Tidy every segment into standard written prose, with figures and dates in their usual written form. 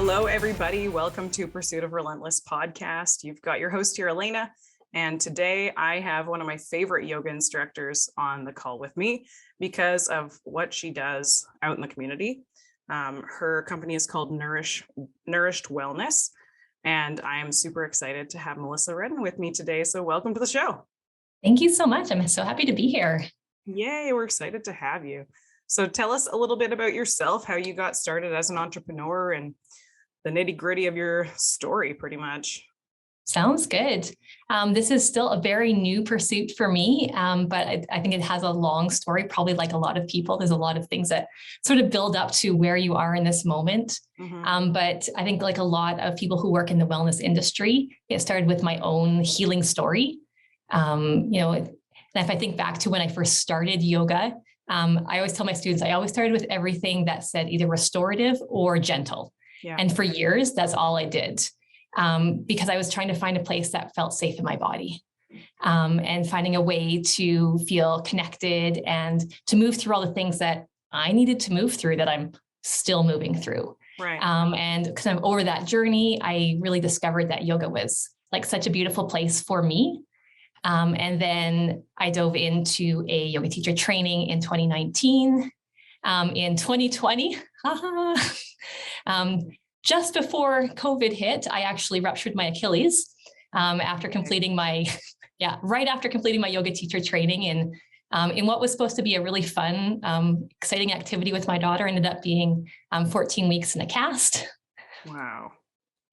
Hello, everybody. Welcome to Pursuit of Relentless Podcast. You've got your host here, Elena. And today I have one of my favorite yoga instructors on the call with me because of what she does out in the community. Her company is called Nourished Wellness. And I am super excited to have Melissa Redden with me today. So welcome to the show. Thank you so much. I'm so happy to be here. Yay, we're excited to have you. So tell us a little bit about yourself, how you got started as an entrepreneur and the nitty-gritty of your story, pretty much. Sounds good. This is still a very new pursuit for me, but I think it has a long story, probably like a lot of people. There's a lot of things that sort of build up to where you are in this moment. But I think like a lot of people who work in the wellness industry, it started with my own healing story. And if I think back to when I first started yoga, I always tell my students, I always started with everything that said either restorative or gentle. Yeah. And for years, that's all I did. Because I was trying to find a place that felt safe in my body, and finding a way to feel connected and to move through all the things that I needed to move through that I'm still moving through. Right. And kind of over that journey, I really discovered that yoga was like such a beautiful place for me. And then I dove into a yoga teacher training in 2019. In 2020, just before COVID hit, I actually ruptured my Achilles after completing right after completing my yoga teacher training in what was supposed to be a really fun, exciting activity with my daughter. Ended up being 14 weeks in a cast. Wow.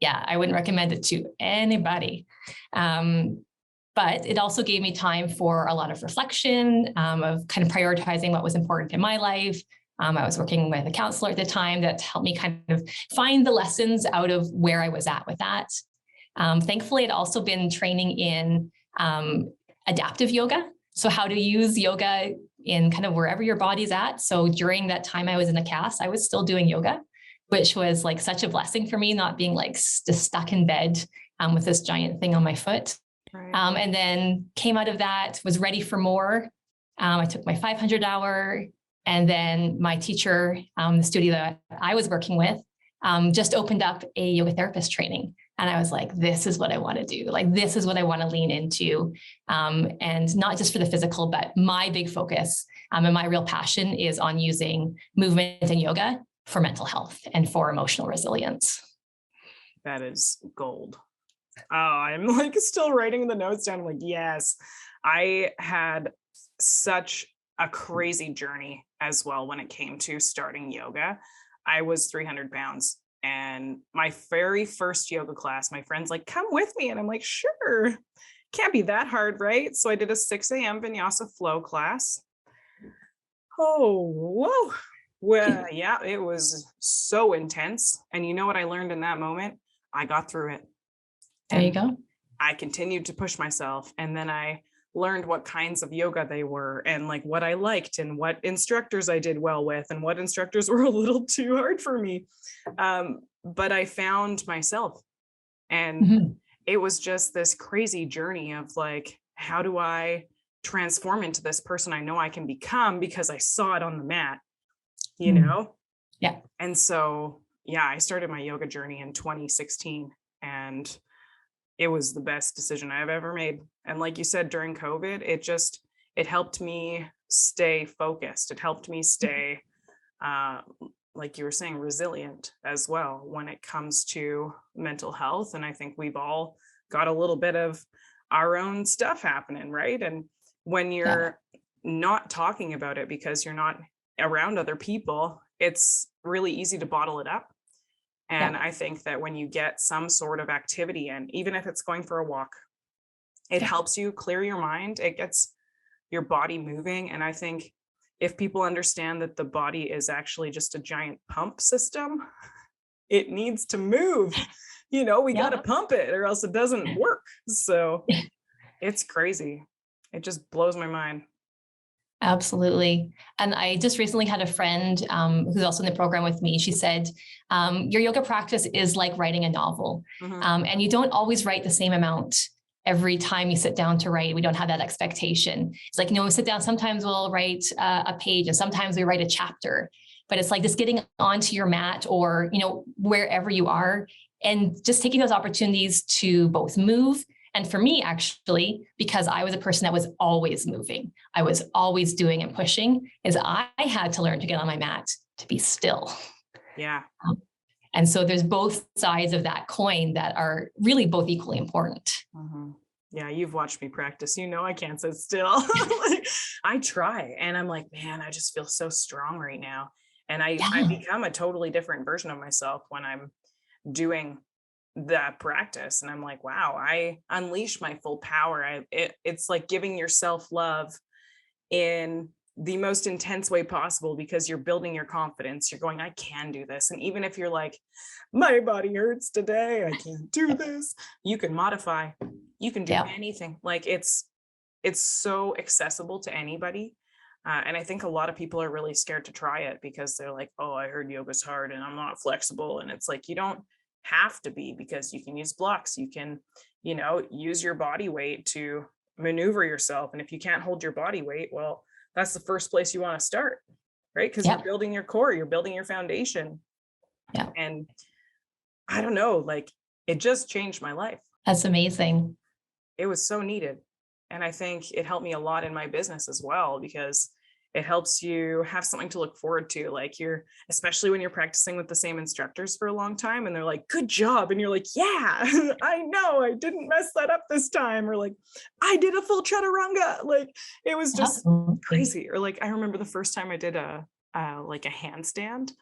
Yeah, I wouldn't recommend it to anybody. But it also gave me time for a lot of reflection, of kind of prioritizing what was important in my life. I was working with a counselor at the time that helped me kind of find the lessons out of where I was at with that. Thankfully, I'd also been training in adaptive yoga. So how to use yoga in kind of wherever your body's at. So during that time I was in a cast, I was still doing yoga, which was like such a blessing for me, not being like just stuck in bed with this giant thing on my foot. Right. And then came out of that, was ready for more. I took my 500-hour. And then my teacher, the studio that I was working with, just opened up a yoga therapist training. And I was like, this is what I want to do. Like, this is what I want to lean into. And not just for the physical, but my big focus and my real passion is on using movement and yoga for mental health and for emotional resilience. That is gold. Oh, I'm like still writing the notes down. I'm like, yes, I had such a crazy journey as well when it came to starting yoga. I was 300 pounds and my very first yoga class, my friend's like, come with me. And I'm like, sure, can't be that hard, right? So I did a 6 a.m. vinyasa flow class. Oh, whoa. Well, yeah, it was so intense. And you know what I learned in that moment? I got through it. There you go. I continued to push myself. And then I learned what kinds of yoga they were and like what I liked and what instructors I did well with and what instructors were a little too hard for me. But I found myself and it was just this crazy journey of like, how do I transform into this person I know I can become because I saw it on the mat, you know? Yeah. And so, yeah, I started my yoga journey in 2016 and it was the best decision I've ever made. And like you said, during COVID, it helped me stay focused. It helped me stay, like you were saying, resilient as well when it comes to mental health. And I think we've all got a little bit of our own stuff happening, right? And when you're not talking about it because you're not around other people, it's really easy to bottle it up. And I think that when you get some sort of activity in, even if it's going for a walk, it helps you clear your mind. It gets your body moving. And I think if people understand that the body is actually just a giant pump system, it needs to move. We got to pump it or else it doesn't work. So it's crazy. It just blows my mind. Absolutely. And I just recently had a friend who's also in the program with me. She said, your yoga practice is like writing a novel. And you don't always write the same amount every time you sit down to write. We don't have that expectation. It's like, we sit down, sometimes we'll write a page and sometimes we write a chapter. but it's like just getting onto your mat or, wherever you are, and just taking those opportunities to both move. And for me, actually, because I was a person that was always moving, I was always doing and pushing, is I had to learn to get on my mat to be still. Yeah. And so there's both sides of that coin that are really both equally important. Mm-hmm. Yeah, you've watched me practice. I can't sit still. Like, I try and I'm like, man, I just feel so strong right now. And I become a totally different version of myself when I'm doing that practice. And I'm like, wow, I unleash my full power. It's like giving yourself love in the most intense way possible, because you're building your confidence. You're going, I can do this. And even if you're like, my body hurts today, I can't do this, you can modify, you can do anything. Like it's so accessible to anybody. And I think a lot of people are really scared to try it because they're like, oh, I heard yoga's hard and I'm not flexible. And it's like, you don't have to be, because you can use blocks. You can, use your body weight to maneuver yourself. And if you can't hold your body weight, well, that's the first place you want to start, right? Because you're building your core, you're building your foundation. Yeah. And I don't know, like it just changed my life. That's amazing. It was so needed. And I think it helped me a lot in my business as well, because it helps you have something to look forward to. Like especially when you're practicing with the same instructors for a long time and they're like, good job. And you're like, yeah, I know I didn't mess that up this time. Or like, I did a full chaturanga. Like it was just crazy. Or like, I remember the first time I did a handstand.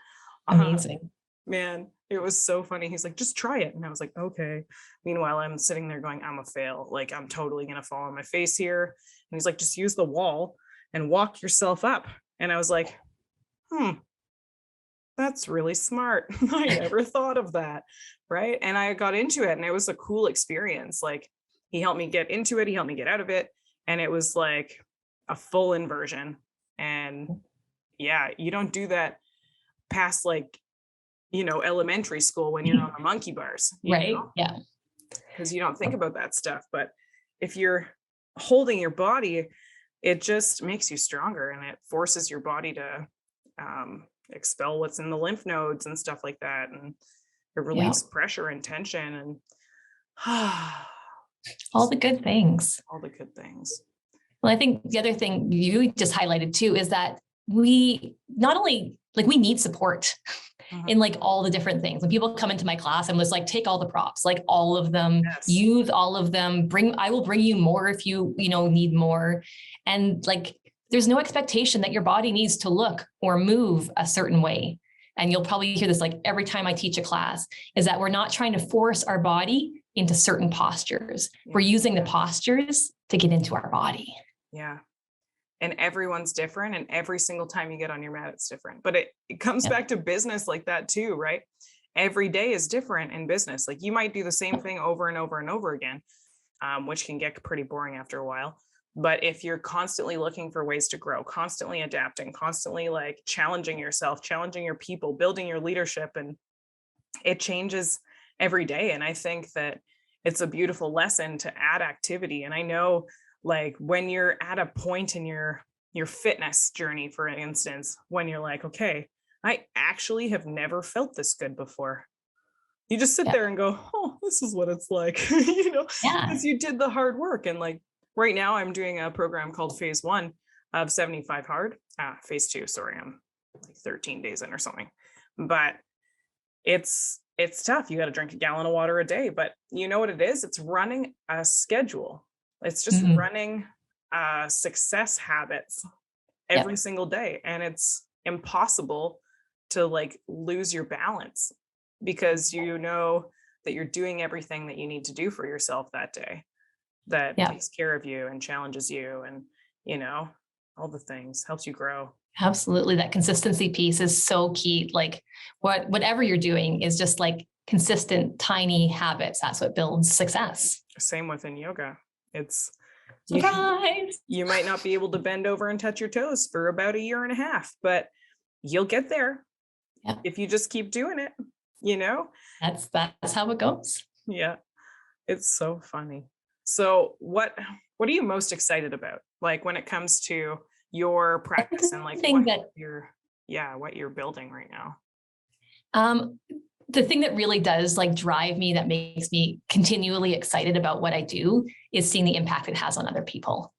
Amazing. Man, it was so funny. He's like, just try it. And I was like, okay. Meanwhile, I'm sitting there going, I'm a fail. Like I'm totally going to fall on my face here. And he's like, just use the wall and walk yourself up. And I was like, that's really smart. I never thought of that. Right. And I got into it and it was a cool experience. Like he helped me get into it. He helped me get out of it. And it was like a full inversion. And yeah, you don't do that past like, elementary school when you're on the monkey bars. Right. Yeah. Because you don't think about that stuff. But if you're holding your body, it just makes you stronger and it forces your body to expel what's in the lymph nodes and stuff like that. And it relieves pressure and tension and all the good things. All the good things. Well, I think the other thing you just highlighted too is that we not only we need support in like all the different things. When people come into my class, I'm just like, take all the props, like all of them, use all of them, I will bring you more if you need more. And like, there's no expectation that your body needs to look or move a certain way. And you'll probably hear this like every time I teach a class, is that we're not trying to force our body into certain postures. Yeah. We're using the postures to get into our body. Yeah. And everyone's different. And every single time you get on your mat, it's different. But it comes back to business like that too, right? Every day is different in business. Like you might do the same thing over and over and over again, which can get pretty boring after a while. But if you're constantly looking for ways to grow, constantly adapting, constantly like challenging yourself, challenging your people, building your leadership, and it changes every day. And I think that it's a beautiful lesson to add activity. And I know like when you're at a point in your fitness journey, for instance, when you're like, okay, I actually have never felt this good before. You just sit there and go, oh, this is what it's like, because you did the hard work. And like right now I'm doing a program called phase 1 of 75 hard, phase 2, sorry, I'm like 13 days in or something, but it's tough. You got to drink a gallon of water a day, but you know what it is? It's running a schedule. It's just running success habits every single day. And it's impossible to like lose your balance because you know that you're doing everything that you need to do for yourself that day that takes care of you and challenges you and, all the things, helps you grow. Absolutely. That consistency piece is so key. Like whatever you're doing is just like consistent, tiny habits. That's what builds success. Same within yoga. It's surprise. You might not be able to bend over and touch your toes for about 1.5 years, but you'll get there if you just keep doing it, That's how it goes. Yeah. It's so funny. So what are you most excited about? Like when it comes to your practice and like what what you're building right now? The thing that really does like drive me, that makes me continually excited about what I do, is seeing the impact it has on other people.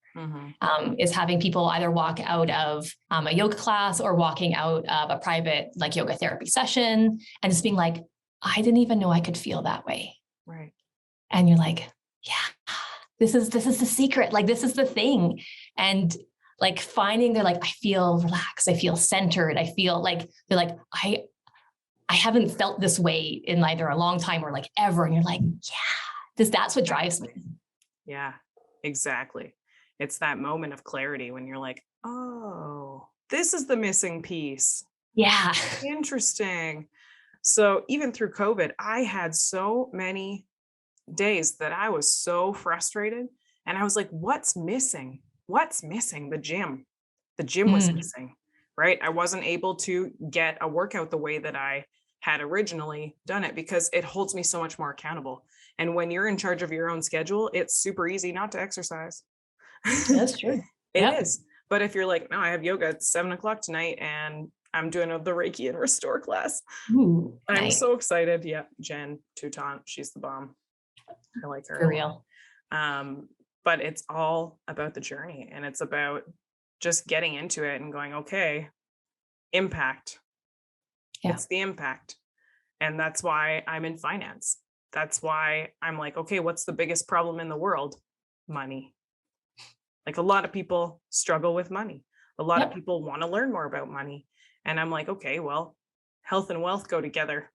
Is having people either walk out of a yoga class or walking out of a private like yoga therapy session and just being like, I didn't even know I could feel that way. Right. And you're like, yeah, this is the secret. Like, this is the thing. And like finding, they're like, I feel relaxed. I feel centered. I feel like, they're like, I haven't felt this way in either a long time or like ever. And you're like, yeah, that's what drives me. Yeah, exactly. It's that moment of clarity when you're like, oh, this is the missing piece. Yeah. Interesting. So even through COVID, I had so many days that I was so frustrated. And I was like, what's missing? What's missing? The gym. The gym was missing, right? I wasn't able to get a workout the way that I had originally done it because it holds me so much more accountable. And when you're in charge of your own schedule, it's super easy not to exercise. That's true. It is. But if you're like, no, I have yoga at 7:00 tonight and I'm doing the Reiki and Restore class. Ooh, I'm nice. so excited. Yeah. Jen Toutant, she's the bomb. I like her. For real. But it's all about the journey, and it's about just getting into it and going, okay, impact. Yeah. It's the impact. And that's why I'm in finance. That's why I'm like, okay, what's the biggest problem in the world? Money. Like, a lot of people struggle with money. A lot of people want to learn more about money. And I'm like, okay, well, health and wealth go together.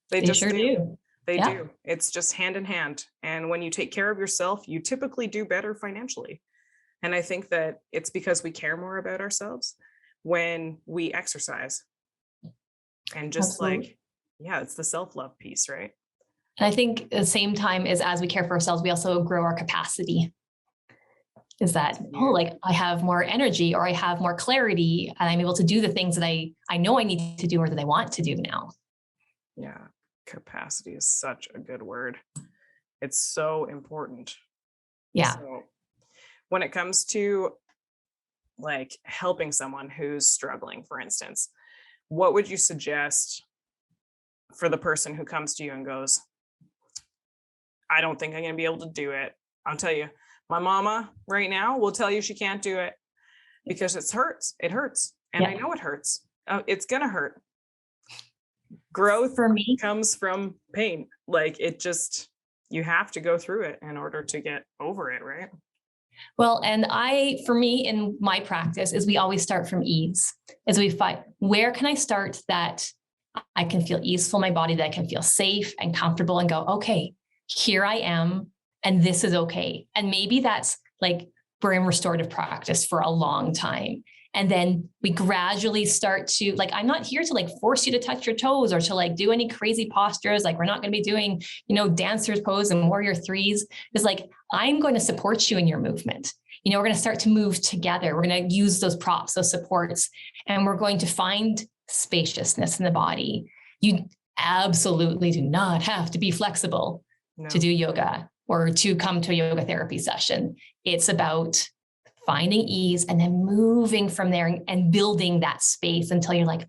They just sure do. They do. It's just hand in hand. And when you take care of yourself, you typically do better financially. And I think that it's because we care more about ourselves when we exercise. And just like, it's the self-love piece, right? And I think at the same time as we care for ourselves, we also grow our capacity. Is that, like, I have more energy or I have more clarity and I'm able to do the things that I know I need to do or that I want to do now. Yeah. Capacity is such a good word. It's so important. Yeah. So when it comes to like helping someone who's struggling, for instance, what would you suggest for the person who comes to you and goes, I don't think I'm going to be able to do it. I'll tell you, my mama right now will tell you she can't do it because it hurts. It hurts. And I know it hurts. It's going to hurt. Growth for me comes from pain. Like, it just, you have to go through it in order to get over it, right? Well, and for me, in my practice, is we always start from ease. As we find, where can I start that I can feel easeful in my body, that I can feel safe and comfortable and go, okay, here I am, and this is okay. And maybe that's like, we're in restorative practice for a long time. And then we gradually start to, like, I'm not here to like force you to touch your toes or to like do any crazy postures. Like, we're not going to be doing, dancer's pose and warrior threes. It's like, I'm going to support you in your movement. We're going to start to move together. We're going to use those props, those supports, and we're going to find spaciousness in the body. You absolutely do not have to be flexible to do yoga or to come to a yoga therapy session. It's about finding ease and then moving from there and building that space until you're like,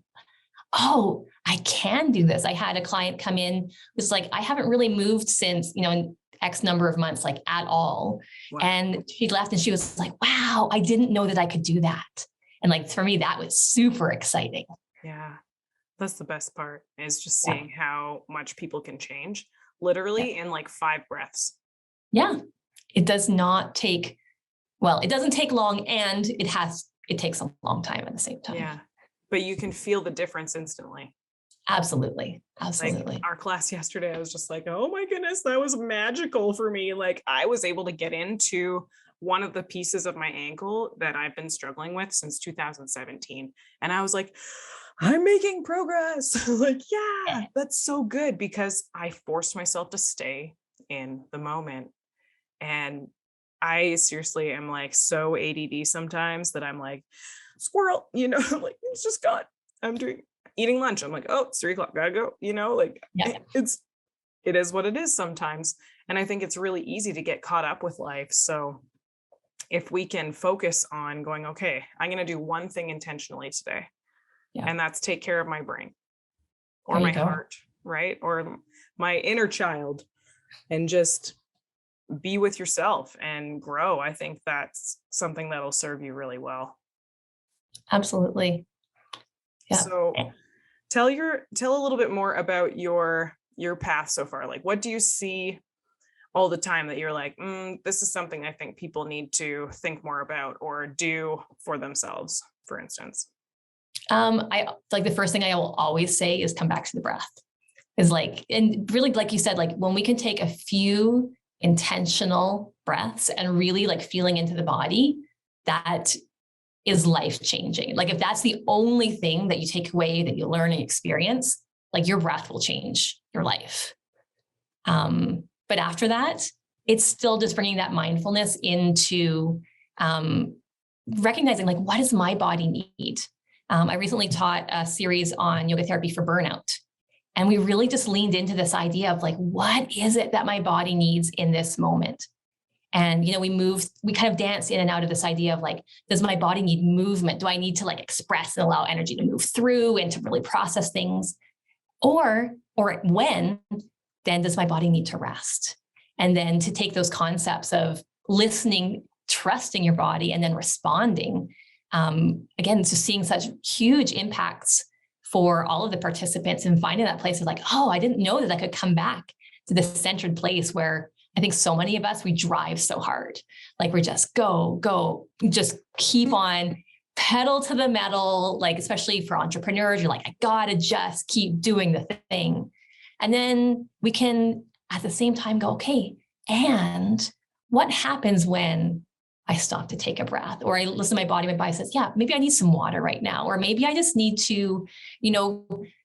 oh, I can do this. I had a client come in who's like, I haven't really moved since, in X number of months, like at all. Wow. And she left and she was like, wow, I didn't know that I could do that. And like, for me, that was super exciting. Yeah. That's the best part, is just seeing how much people can change literally in like 5 breaths. Yeah. It does not take, it doesn't take long, and it takes a long time at the same time. Yeah. But you can feel the difference instantly. Absolutely. Absolutely. Like, our class yesterday, I was just like, oh my goodness, that was magical for me. Like, I was able to get into one of the pieces of my ankle that I've been struggling with since 2017. And I was like, I'm making progress. Like, yeah, that's so good, because I forced myself to stay in the moment. And I seriously am like so ADD sometimes that I'm like, squirrel, like, it's just gone. I'm eating lunch. I'm like, oh, it's 3:00, gotta go, it is what it is sometimes. And I think it's really easy to get caught up with life. So if we can focus on going, okay, I'm going to do one thing intentionally today. Yeah. And that's take care of my brain or There you my go. heart, right? Or my inner child, and just be with yourself and grow. I think that's something that'll serve you really well. Absolutely. Yeah. So tell a little bit more about your path so far. Like, what do you see all the time that you're like, this is something I think people need to think more about or do for themselves, for instance? I like the first thing I will always say is come back to the breath. Is like, and really, like you said, like when we can take a few intentional breaths and really like feeling into the body, that is life changing. Like if that's the only thing that you take away that you learn and experience, like your breath will change your life. But after that, it's still just bringing that mindfulness into recognizing like, what does my body need? I recently taught a series on yoga therapy for burnout. And we really just leaned into this idea of like, what is it that my body needs in this moment? And, we kind of danced in and out of this idea of like, does my body need movement? Do I need to like express and allow energy to move through and to really process things? Or when, then does my body need to rest? And then to take those concepts of listening, trusting your body, and then responding. Again, so seeing such huge impacts for all of the participants and finding that place of like, oh, I didn't know that I could come back to this centered place where I think so many of us, we drive so hard. Like we're just go, just keep on pedal to the metal, like, especially for entrepreneurs, you're like, I gotta just keep doing the thing. And then we can at the same time go, okay, and what happens when I stop to take a breath, or I listen to my body says, yeah, maybe I need some water right now, or maybe I just need to,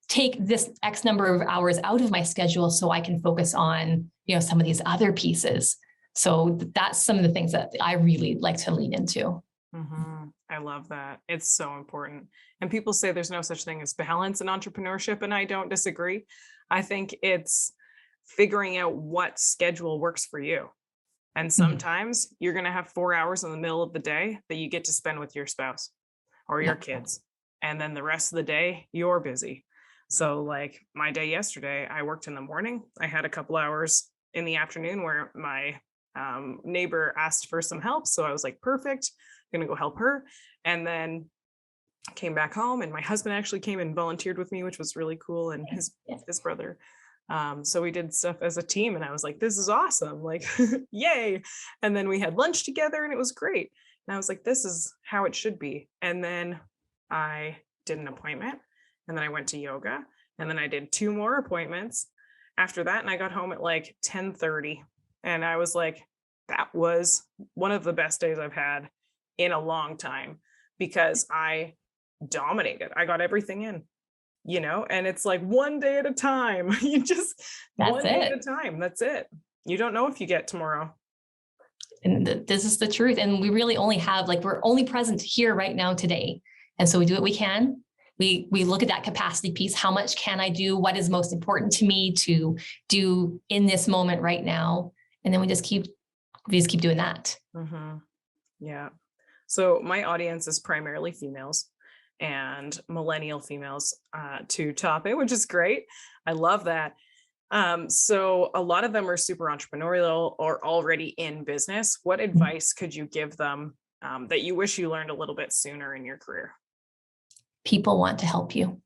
take this X number of hours out of my schedule so I can focus on, some of these other pieces. So that's some of the things that I really like to lean into. Mm-hmm. I love that. It's so important. And people say there's no such thing as balance in entrepreneurship, and I don't disagree. I think it's figuring out what schedule works for you. And sometimes you're going to have 4 hours in the middle of the day that you get to spend with your spouse or your kids. And then the rest of the day, you're busy. So like my day yesterday, I worked in the morning. I had a couple hours in the afternoon where my neighbor asked for some help. So I was like, perfect, I'm going to go help her. And then came back home, and my husband actually came and volunteered with me, which was really cool. And his brother. So we did stuff as a team, and I was like, this is awesome. Like, yay. And then we had lunch together, and it was great. And I was like, this is how it should be. And then I did an appointment, and then I went to yoga, and then I did 2 more appointments after that. And I got home at like 10:30, and I was like, that was one of the best days I've had in a long time, because I dominated. I got everything in. And it's like one day at a time. One day at a time. That's it. You don't know if you get tomorrow. And this is the truth. And we really only have, like, we're only present here right now today. And so we do what we can. We look at that capacity piece. How much can I do? What is most important to me to do in this moment right now? And then we just keep doing that. Mm-hmm. Yeah. So my audience is primarily females and millennial females to top it, which is great. I love that. So a lot of them are super entrepreneurial or already in business. What advice could you give them that you wish you learned a little bit sooner in your career? People want to help you.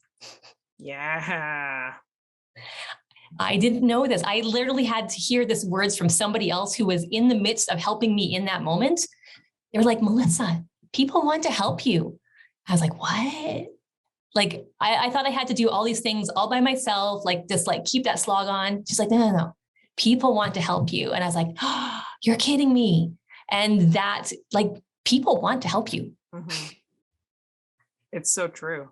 Yeah. I didn't know this. I literally had to hear this words from somebody else who was in the midst of helping me in that moment. They were like, Melissa, people want to help you. I was like, what? Like, I thought I had to do all these things all by myself, like just like keep that slog on. She's like, no. People want to help you. And I was like, oh, you're kidding me. And that, like, people want to help you. Mm-hmm. It's so true.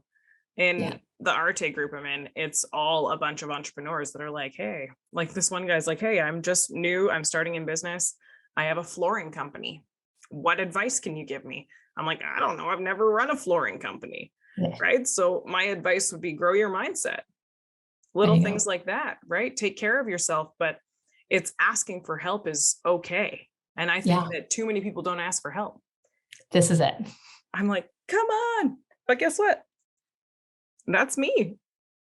In the Arte group I'm in, it's all a bunch of entrepreneurs that are like, hey, like this one guy's like, hey, I'm just new. I'm starting in business. I have a flooring company. What advice can you give me? I'm like, I don't know. I've never run a flooring company. Yeah. Right. So my advice would be grow your mindset. Little things like that, right? Take care of yourself, but it's asking for help is okay. And I think that too many people don't ask for help. This is it. I'm like, come on. But guess what? That's me.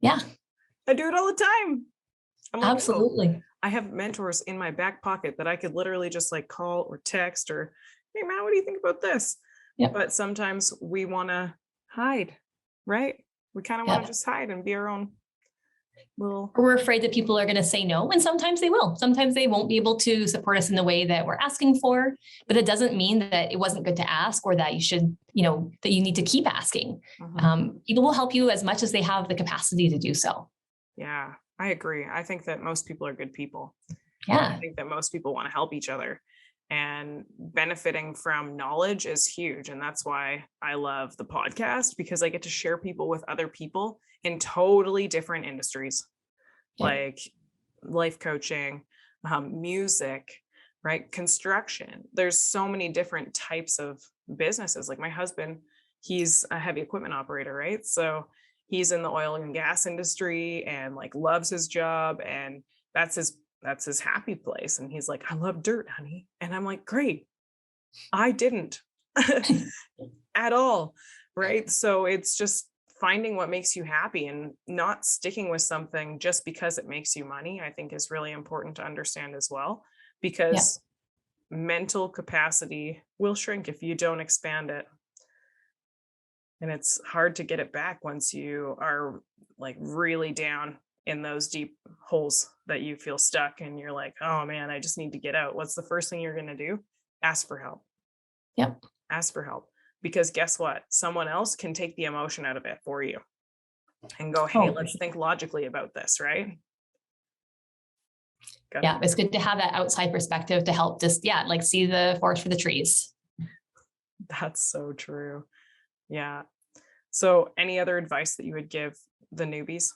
Yeah, I do it all the time. I'm like, absolutely. oh, I have mentors in my back pocket that I could literally just like call or text or, hey, Matt, what do you think about this? Yep. But sometimes we want to hide, right? We kind of want to Yep. just hide and be our own little. Or we're afraid that people are going to say no, and sometimes they will. Sometimes they won't be able to support us in the way that we're asking for, but it doesn't mean that it wasn't good to ask or that you should, that you need to keep asking. People will help you as much as they have the capacity to do so. Yeah, I agree. I think that most people are good people. Yeah. I think that most people want to help each other, and benefiting from knowledge is huge. And that's why I love the podcast, because I get to share people with other people in totally different industries, like life coaching, music, right? Construction. There's so many different types of businesses. Like my husband, he's a heavy equipment operator, right? So he's in the oil and gas industry and like loves his job, and that's his happy place. And he's like, I love dirt, honey. And I'm like, great. I didn't at all. Right. So it's just finding what makes you happy and not sticking with something just because it makes you money, I think is really important to understand as well, because mental capacity will shrink if you don't expand it. And it's hard to get it back once you are like really down in those deep holes that you feel stuck and you're like, oh man, I just need to get out. What's the first thing you're going to do? Ask for help. Yep. Ask for help. Because guess what? Someone else can take the emotion out of it for you and go, hey, let's think logically about this, right? Yeah, it's good to have that outside perspective to help just, like see the forest for the trees. That's so true. Yeah. So any other advice that you would give the newbies?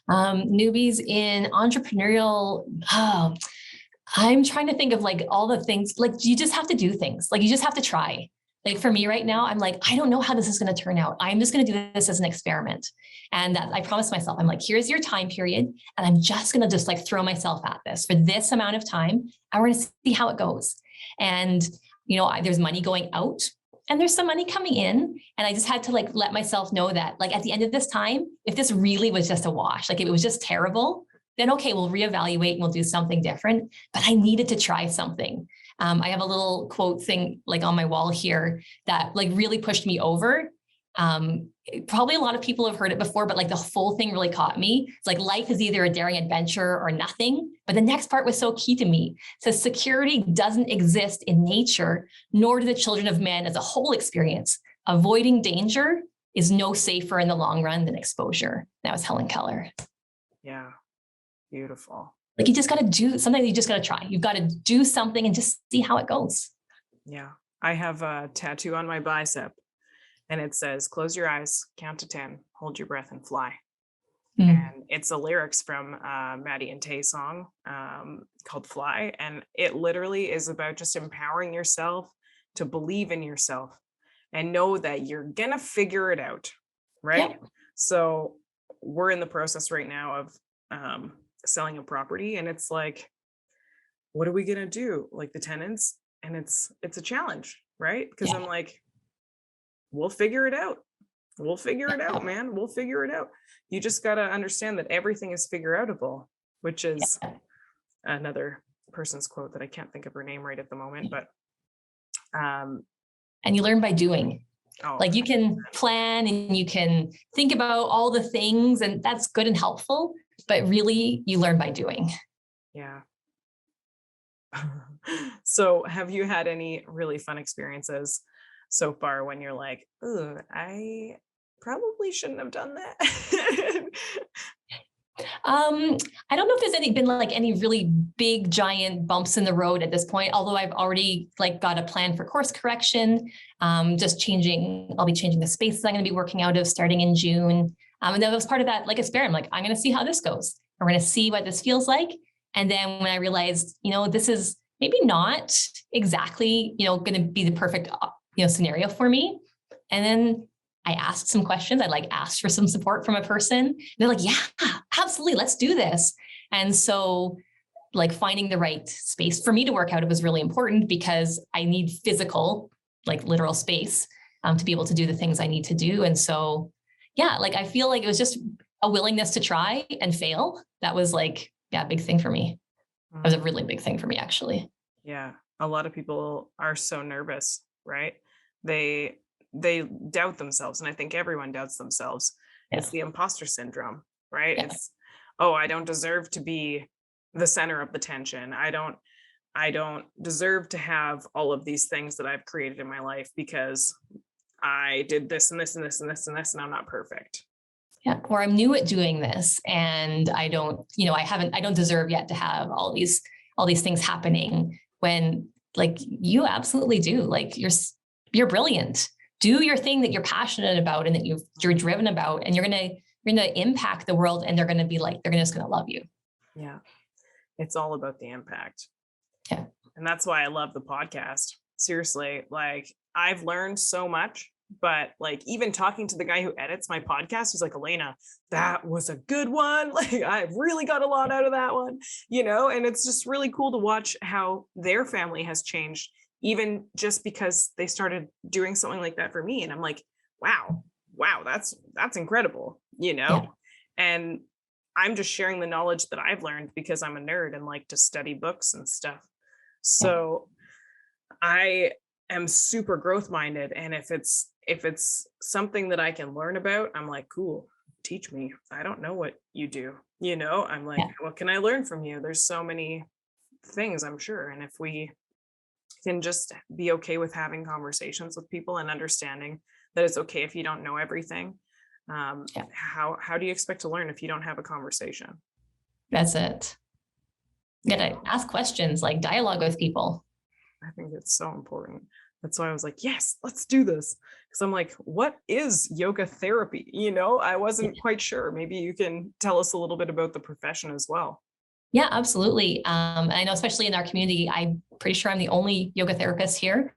Newbies in entrepreneurial, I'm trying to think of like all the things, like you just have to do things, like you just have to try. Like for me right now, I'm like, I don't know how this is going to turn out. I'm just going to do this as an experiment. And that I promised myself, I'm like, here's your time period. And I'm just going to just like throw myself at this for this amount of time. And we're going to see how it goes. And, there's money going out and there's some money coming in. And I just had to like, let myself know that like at the end of this time, if this really was just a wash, like if it was just terrible, then okay, we'll reevaluate and we'll do something different. But I needed to try something. I have a little quote thing like on my wall here that like really pushed me over. Probably a lot of people have heard it before, but like the full thing really caught me. It's like life is either a daring adventure or nothing. But the next part was so key to me. It says security doesn't exist in nature, nor do the children of men as a whole experience. Avoiding danger is no safer in the long run than exposure. That was Helen Keller. Yeah. Beautiful. Like you just got to do something. You just got to try. You've got to do something and just see how it goes. Yeah. I have a tattoo on my bicep and it says, close your eyes, count to 10, hold your breath and fly. And it's the lyrics from Maddie and Tay song called Fly. And it literally is about just empowering yourself to believe in yourself and know that you're going to figure it out. Right. Yep. So we're in the process right now of selling a property, and it's like, what are we going to do? Like the tenants, and it's a challenge, right? Because I'm like, we'll figure it out. We'll figure it out, man. We'll figure it out. You just got to understand that everything is figure outable, which is another person's quote that I can't think of her name right at the moment, but and you learn by doing. Like you can plan and you can think about all the things, and that's good and helpful, but really you learn by doing. Yeah. So have you had any really fun experiences so far when you're like, oh, I probably shouldn't have done that? I don't know if there's been any really big giant bumps in the road at this point, although I've already got a plan for course correction, I'll be changing the spaces I'm going to be working out of starting in June. And that was part of that experiment. I'm going to see how this goes. We're going to see what this feels like. And then when I realized, this is maybe not exactly, going to be the perfect, scenario for me. And then I asked some questions. I asked for some support from a person. They're like, yeah, absolutely. Let's do this. And so finding the right space for me to work out, it was really important because I need physical, literal space to be able to do the things I need to do. And so, yeah, like I feel like it was just a willingness to try and fail. That was like, yeah, a big thing for me. That was a really big thing for me, actually. Yeah. A lot of people are so nervous, right? They doubt themselves. And I think everyone doubts themselves. Yeah. It's the imposter syndrome, right? Yeah. It's, oh, I don't deserve to be the center of the tension. I don't deserve to have all of these things that I've created in my life because I did this and this and this and this and this, and I'm not perfect. Yeah. Or I'm new at doing this and I don't, I don't deserve yet to have all these things happening, when like you absolutely do. Like you're brilliant. Do your thing that you're passionate about and that you're driven about, and you're going to impact the world, and they're just going to love you. Yeah. It's all about the impact. Yeah. And that's why I love the podcast. Seriously, like I've learned so much, but like even talking to the guy who edits my podcast, he's like, Elena, that was a good one. Like I've really got a lot out of that one, and it's just really cool to watch how their family has changed, even just because they started doing something like that for me. And I'm like, wow, that's incredible, Yeah. And I'm just sharing the knowledge that I've learned because I'm a nerd and like to study books and stuff. So I am super growth minded. And if it's something that I can learn about, I'm like, cool, teach me. I don't know what you do. I'm like, what can I learn from you? There's so many things, I'm sure. And if we can just be okay with having conversations with people and understanding that it's okay if you don't know everything. How do you expect to learn if you don't have a conversation? That's it. You gotta ask questions, like dialogue with people. I think it's so important. That's why I was like, yes, let's do this. Because I'm like, what is yoga therapy? I wasn't quite sure. Maybe you can tell us a little bit about the profession as well. Yeah, absolutely. And I know, especially in our community, I'm pretty sure I'm the only yoga therapist here.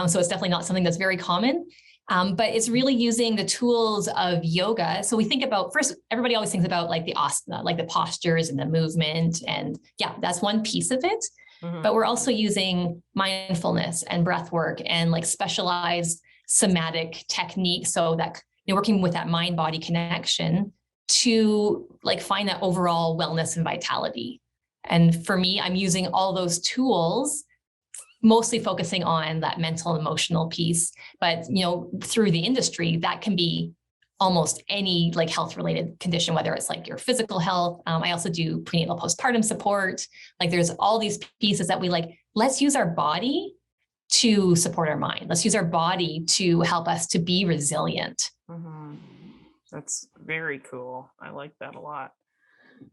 So it's definitely not something that's very common. But it's really using the tools of yoga. So we think about, first, everybody always thinks about like the asana, like the postures and the movement. And yeah, that's one piece of it. Mm-hmm. But we're also using mindfulness and breath work and like specialized somatic techniques, so that you're working with that mind-body connection to like find that overall wellness and vitality. And for me, I'm using all those tools, mostly focusing on that mental and emotional piece. But, through the industry, that can be almost any like health related condition, whether it's like your physical health. I also do prenatal postpartum support. Like there's all these pieces that we like, let's use our body to support our mind. Let's use our body to help us to be resilient. Mm-hmm. That's very cool. I like that a lot.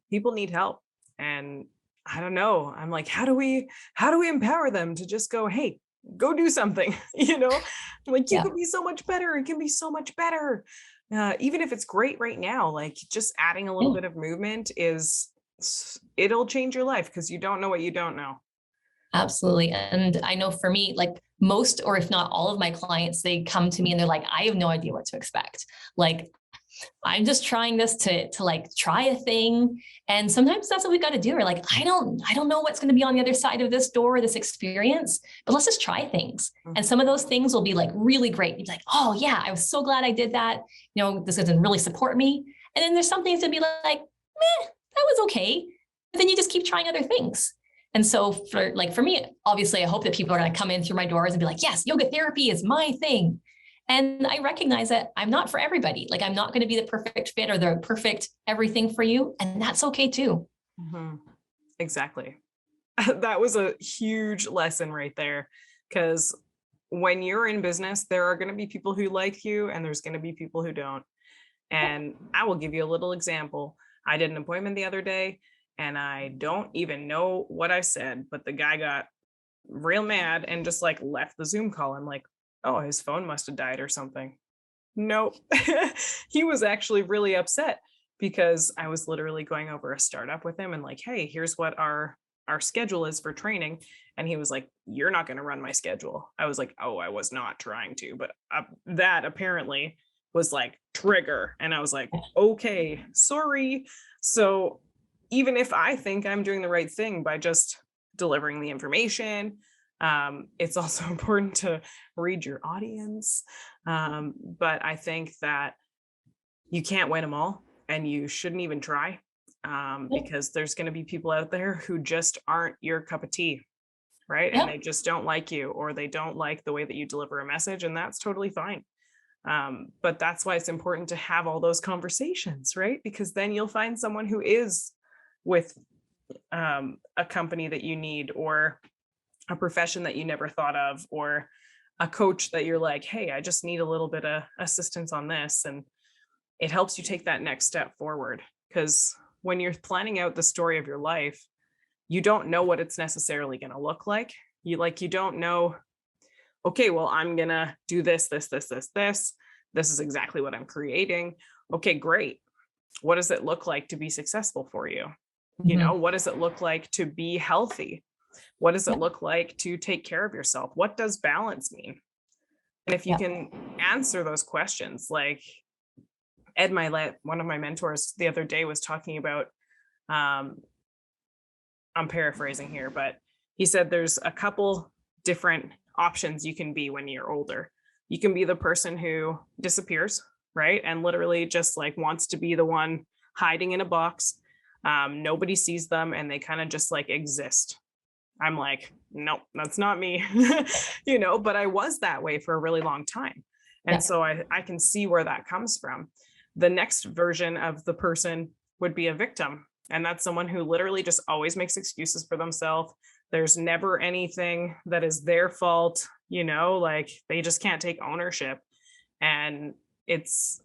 People need help. And I don't know. I'm like, how do we empower them to just go, hey, go do something, like you could be so much better. It can be so much better. Even if it's great right now, like just adding a little bit of movement it'll change your life, because you don't know what you don't know. Absolutely. And I know for me, like most, or if not all of my clients, they come to me and they're like, I have no idea what to expect. Like, I'm just trying this to like try a thing. And sometimes that's what we got to do. We're like, I don't know what's going to be on the other side of this door, this experience, but let's just try things. Mm-hmm. And some of those things will be like really great. You'd be like, oh yeah, I was so glad I did that. This doesn't really support me. And then there's some things to be like, meh, that was okay. But then you just keep trying other things. And so for me, obviously, I hope that people are going to come in through my doors and be like, yes, yoga therapy is my thing. And I recognize that I'm not for everybody. Like I'm not going to be the perfect fit or the perfect everything for you. And that's okay too. Mm-hmm. Exactly. That was a huge lesson right there. Because when you're in business, there are going to be people who like you and there's going to be people who don't. And I will give you a little example. I did an appointment the other day and I don't even know what I said, but the guy got real mad and just like left the Zoom call. I'm like, oh, his phone must have died or something. Nope. He was actually really upset because I was literally going over a startup with him and like, hey, here's what our schedule is for training. And he was like, you're not going to run my schedule. I was like, oh, I was not trying to, but that apparently was like trigger. And I was like, okay, sorry. So even if I think I'm doing the right thing by just delivering the information, it's also important to read your audience. But I think that you can't win them all, and you shouldn't even try, because there's going to be people out there who just aren't your cup of tea, right? And Yep. they just don't like you, or they don't like the way that you deliver a message, and that's totally fine. But that's why it's important to have all those conversations, right? Because then you'll find someone who is with a company that you need, or a profession that you never thought of, or a coach that you're like, hey, I just need a little bit of assistance on this. And it helps you take that next step forward. Because when you're planning out the story of your life, you don't know what it's necessarily going to look like. You don't know, okay, well, I'm going to do this, this, this, this, this. This is exactly what I'm creating. Okay, great. What does it look like to be successful for you? Mhm. What does it look like to be healthy? What does it Yep. look like to take care of yourself? What does balance mean? And if you Yep. can answer those questions, like Ed Milet, one of my mentors the other day, was talking about, um, I'm paraphrasing here, but he said there's a couple different options you can be when you're older. You can be the person who disappears, right? And literally just like wants to be the one hiding in a box. Nobody sees them and they kind of just like exist. I'm like, nope, that's not me, but I was that way for a really long time. And Yep. so I can see where that comes from. The next version of the person would be a victim. And that's someone who literally just always makes excuses for themselves. There's never anything that is their fault, like they just can't take ownership. And it's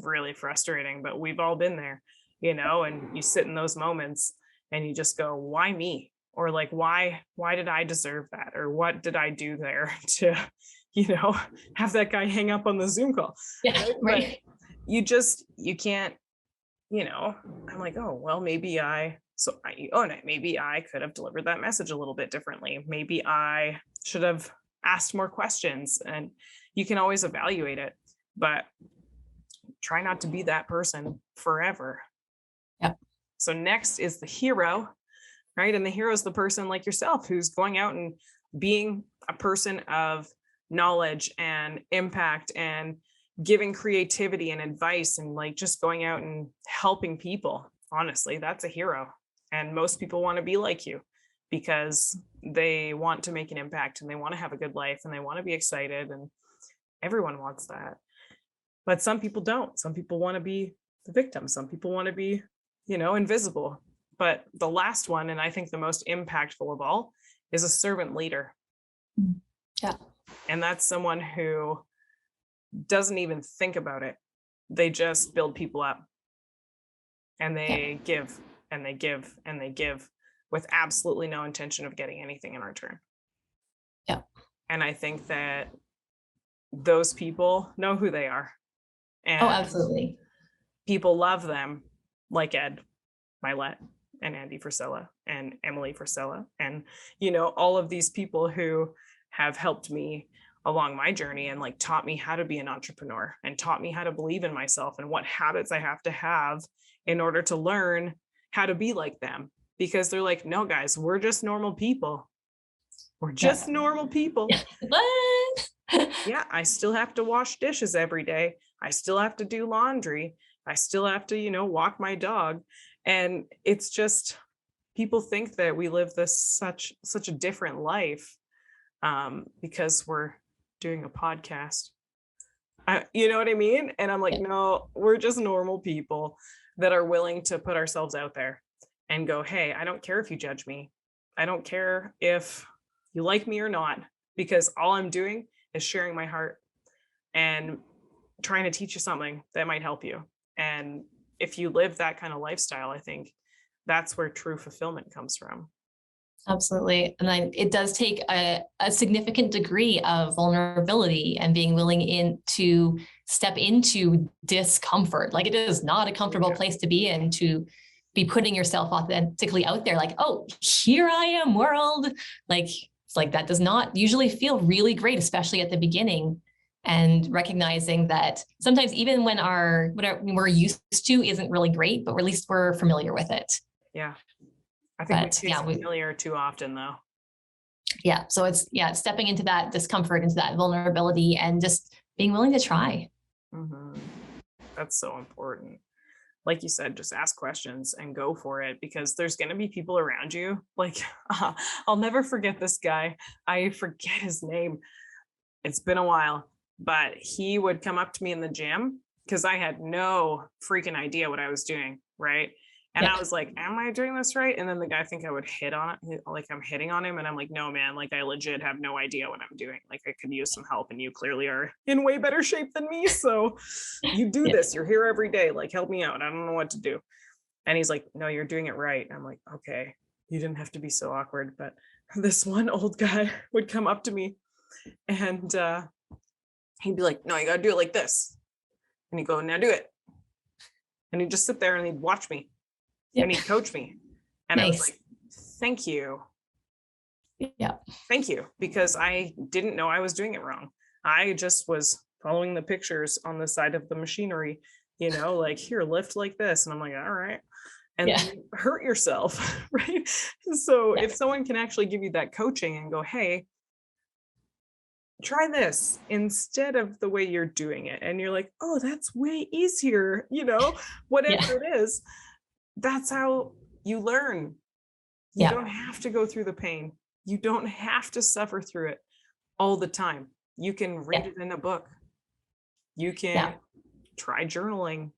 really frustrating, but we've all been there, and you sit in those moments and you just go, why me? Or like, why did I deserve that? Or what did I do there to, have that guy hang up on the Zoom call? Yeah. Right. But Right. you can't, I'm like, oh, well, maybe maybe I could have delivered that message a little bit differently. Maybe I should have asked more questions, and you can always evaluate it, but try not to be that person forever. Yep. So next is the hero, right? And the hero is the person like yourself who's going out and being a person of knowledge and impact and giving creativity and advice and like just going out and helping people. Honestly, that's a hero. And most people want to be like you because they want to make an impact and they want to have a good life and they want to be excited, and everyone wants that. But some people don't. Some people want to be the victim. Some people want to be, invisible. But the last one, and I think the most impactful of all, is a servant leader. Yeah. And that's someone who doesn't even think about it. They just build people up, and they give and they give and they give with absolutely no intention of getting anything in return. Yeah. And I think that those people know who they are. And Oh, absolutely. people love them, like Ed Milet and Andy Frisella and Emily Frisella, and all of these people who have helped me along my journey and like taught me how to be an entrepreneur and taught me how to believe in myself and what habits I have to have in order to learn how to be like them. Because they're like, no, guys, we're just normal people. We're just normal people. What? Yeah, I still have to wash dishes every day. I still have to do laundry. I still have to, walk my dog. And it's just, people think that we live this such a different life, because we're doing a podcast. You know what I mean? And I'm like, Yeah. no, we're just normal people that are willing to put ourselves out there and go, hey, I don't care if you judge me. I don't care if you like me or not, because all I'm doing is sharing my heart and trying to teach you something that might help you. And if you live that kind of lifestyle, I think that's where true fulfillment comes from. Absolutely. And then it does take a significant degree of vulnerability and being willing to step into discomfort. Like, it is not a comfortable place to be in, to be putting yourself authentically out there. Like, oh, here I am, world. Like, it's like, that does not usually feel really great, especially at the beginning. And recognizing that sometimes even when whatever we're used to isn't really great, but at least we're familiar with it. Yeah. I think we chase familiar too often, though. Yeah. So it's stepping into that discomfort, into that vulnerability, and just being willing to try. Mm-hmm. That's so important. Like you said, just ask questions and go for it, because there's going to be people around you. Like, I'll never forget this guy. I forget his name. It's been a while, but he would come up to me in the gym because I had no freaking idea what I was doing. Right. And I was like, am I doing this right? And then the guy think I would hit on it, like I'm hitting on him. And I'm like, no, man, like I legit have no idea what I'm doing. Like I could use some help, and you clearly are in way better shape than me. So you do this, you're here every day. Like, help me out. I don't know what to do. And he's like, no, you're doing it right. And I'm like, okay, you didn't have to be so awkward. But this one old guy would come up to me, and he'd be like, no, you got to do it like this. And he'd go, now do it. And he'd just sit there and he'd watch me. And he'd coach me. And I was like, thank you. Yeah. Thank you. Because I didn't know I was doing it wrong. I just was following the pictures on the side of the machinery, like, here, lift like this. And I'm like, all right. And then hurt yourself. Right. So if someone can actually give you that coaching and go, hey, try this instead of the way you're doing it. And you're like, oh, that's way easier, whatever it is. That's how you learn. You don't have to go through the pain. You don't have to suffer through it all the time. You can read it in a book. You can try journaling.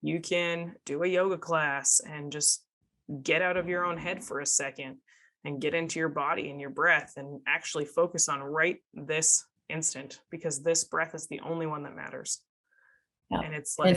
You can do a yoga class and just get out of your own head for a second and get into your body and your breath and actually focus on right this instant, because this breath is the only one that matters. Yeah. And it's like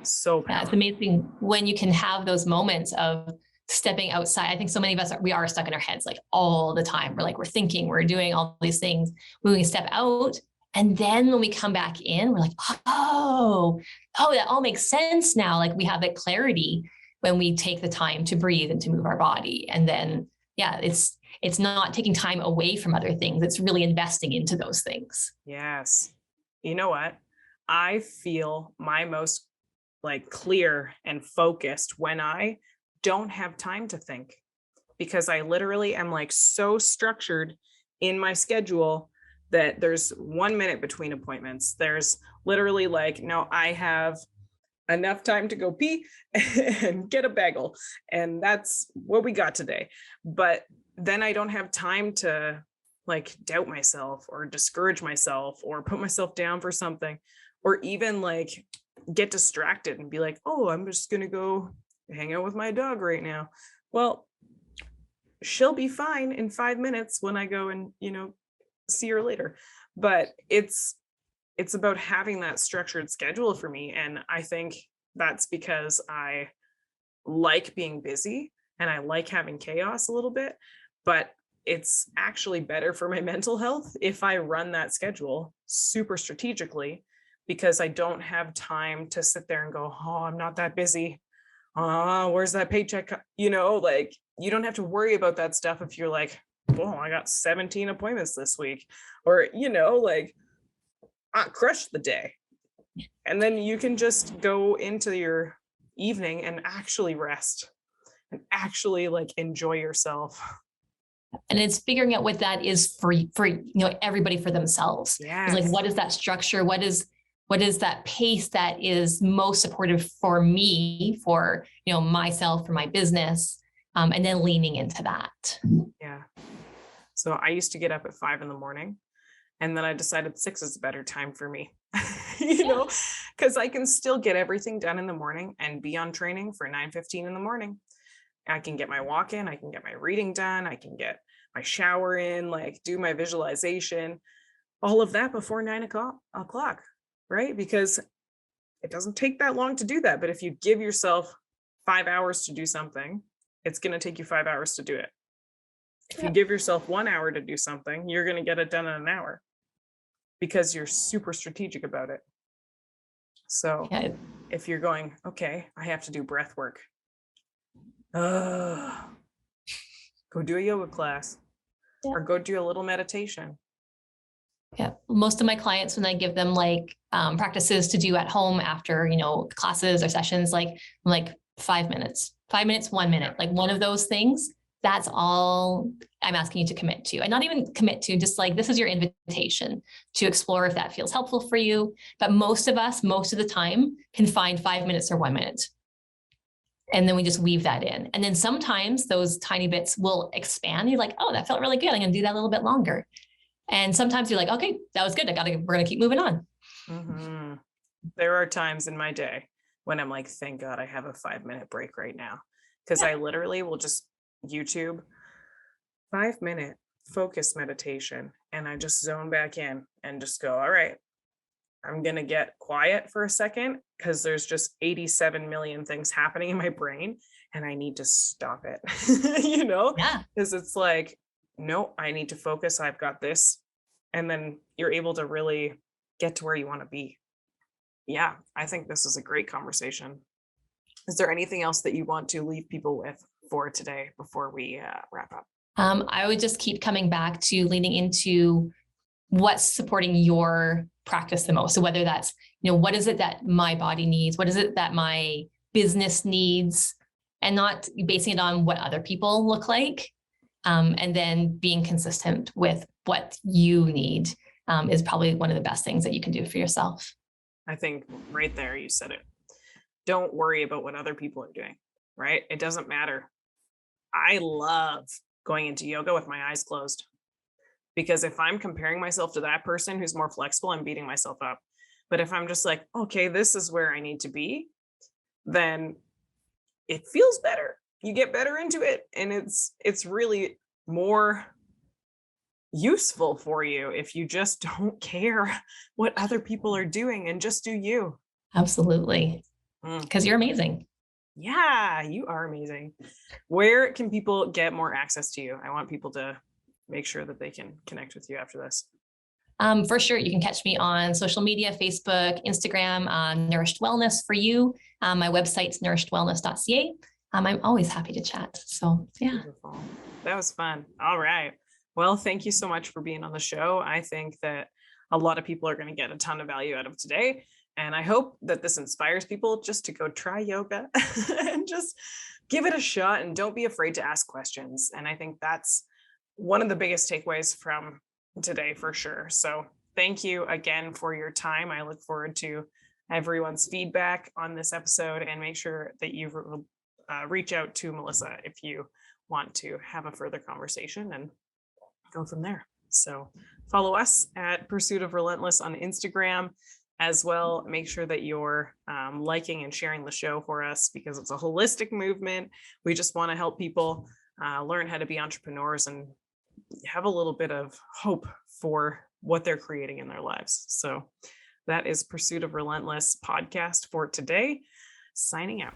so powerful. It's amazing when you can have those moments of stepping outside. I think so many of us we are stuck in our heads like all the time. We're thinking, we're doing all these things. When we step out, and then when we come back in, we're like, oh, that all makes sense now. Like we have that clarity when we take the time to breathe and to move our body. And then, it's not taking time away from other things. It's really investing into those things. Yes. You know what? I feel my most clear and focused when I don't have time to think, because I literally am so structured in my schedule that there's 1 minute between appointments. There's literally no, I have enough time to go pee and get a bagel. And that's what we got today. But then I don't have time to doubt myself or discourage myself or put myself down for something, or even get distracted and be like, oh, I'm just going to go hang out with my dog right now. Well, she'll be fine in 5 minutes when I go and, see her later. But it's about having that structured schedule for me. And I think that's because I like being busy and I like having chaos a little bit, but it's actually better for my mental health if I run that schedule super strategically, because I don't have time to sit there and go, oh, I'm not that busy. Where's that paycheck? You don't have to worry about that stuff if you're like, oh, I got 17 appointments this week, or, I crushed the day. And then you can just go into your evening and actually rest and actually enjoy yourself. And it's figuring out what that is for everybody for themselves. Yes. It's what is that structure? What is that pace that is most supportive for me, for, myself, for my business, and then leaning into that. Yeah. So I used to get up at 5 a.m. and then I decided 6 is a better time for me, because I can still get everything done in the morning and be on training for 9:15 in the morning. I can get my walk in, I can get my reading done, I can get my shower in, do my visualization, all of that before 9 o'clock, right? Because it doesn't take that long to do that. But if you give yourself 5 hours to do something, it's going to take you 5 hours to do it. If you give yourself 1 hour to do something, you're going to get it done in an hour because you're super strategic about it. So if you're going, okay, I have to do breath work. Go do a yoga class or go do a little meditation. Yeah. Most of my clients, when I give them practices to do at home after, classes or sessions, 5 minutes, 1 minute, one of those things That's all I'm asking you to commit to, and not even commit to, just like, this is your invitation to explore if that feels helpful for you. But most of us, most of the time, can find 5 minutes or 1 minute. And then we just weave that in. And then sometimes those tiny bits will expand. You're like, oh, that felt really good. I'm going to do that a little bit longer. And sometimes you're like, okay, that was good. We're going to keep moving on. Mm-hmm. There are times in my day when I'm like, thank God I have a 5-minute break right now. Because I literally will just YouTube 5-minute focus meditation. And I just zone back in and just go, all right, I'm going to get quiet for a second because there's just 87 million things happening in my brain and I need to stop it, Yeah. Because it's like, no, I need to focus. I've got this. And then you're able to really get to where you want to be. Yeah, I think this is a great conversation. Is there anything else that you want to leave people with for today before we wrap up? I would just keep coming back to leaning into what's supporting your practice the most. So whether that's, what is it that my body needs? What is it that my business needs? And not basing it on what other people look like. And then being consistent with what you need is probably one of the best things that you can do for yourself. I think right there, you said it. Don't worry about what other people are doing, right? It doesn't matter. I love going into yoga with my eyes closed, because if I'm comparing myself to that person who's more flexible, I'm beating myself up. But if I'm just like, okay, this is where I need to be, then it feels better. You get better into it. And it's really more useful for you if you just don't care what other people are doing and just do you. Absolutely. Because you're amazing. Yeah, you are amazing. Where can people get more access to you? I want people to make sure that they can connect with you after this. For sure. You can catch me on social media, Facebook, Instagram, Nourished Wellness for you. My website's nourishedwellness.ca. I'm always happy to chat. So yeah. Beautiful. That was fun. All right. Well, thank you so much for being on the show. I think that a lot of people are going to get a ton of value out of today. And I hope that this inspires people just to go try yoga and just give it a shot, and don't be afraid to ask questions. And I think that's one of the biggest takeaways from today for sure. So thank you again for your time. I look forward to everyone's feedback on this episode, and make sure that you reach out to Melissa if you want to have a further conversation and go from there. So follow us at Pursuit of Relentless on Instagram as well. Make sure that you're liking and sharing the show for us, because it's a holistic movement. We just want to help people learn how to be entrepreneurs and have a little bit of hope for what they're creating in their lives. So that is Pursuit of Relentless podcast for today. Signing out.